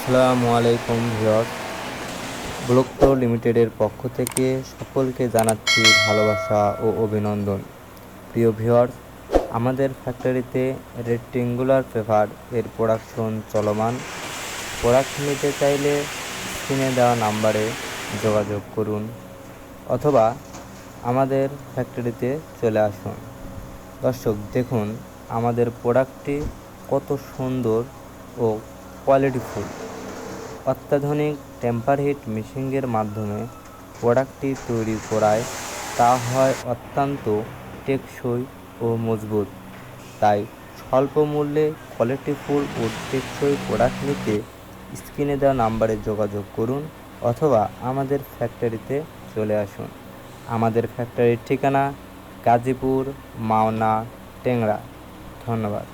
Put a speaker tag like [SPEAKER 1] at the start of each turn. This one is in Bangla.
[SPEAKER 1] আসসালামু আলাইকুম ভিউয়ার্স, ব্লক প্রো লিমিটেডের পক্ষ থেকে সকলকে জানাচ্ছি ভালোবাসা ও অভিনন্দন। প্রিয় ভিউয়ার্স, আমাদের ফ্যাক্টরিতে রেক্টেঙ্গুলার পেপার এর প্রোডাকশন চলমান। প্রোডাক্ট নিতে চাইলে স্ক্রিনে দেওয়া নাম্বারে যোগাযোগ করুন অথবা আমাদের ফ্যাক্টরিতে চলে আসুন। দর্শক দেখুন আমাদের প্রোডাক্টটি কত সুন্দর ও কোয়ালিটিফুল। অত্যাধুনিক টেম্পার হিট মেশিনের মাধ্যমে প্রোডাক্টটি তৈরি করায় তা হয় অত্যন্ত টেকসই ও মজবুত। তাই স্বল্প মূল্যে কোয়ালিটিফুল ও টেকসই প্রোডাক্ট নিতে স্ক্রিনে দেওয়া নাম্বারে যোগাযোগ করুন অথবা আমাদের ফ্যাক্টরিতে চলে আসুন। আমাদের ফ্যাক্টরির ঠিকানা গাজীপুর, মাওনা, টেংরা। ধন্যবাদ।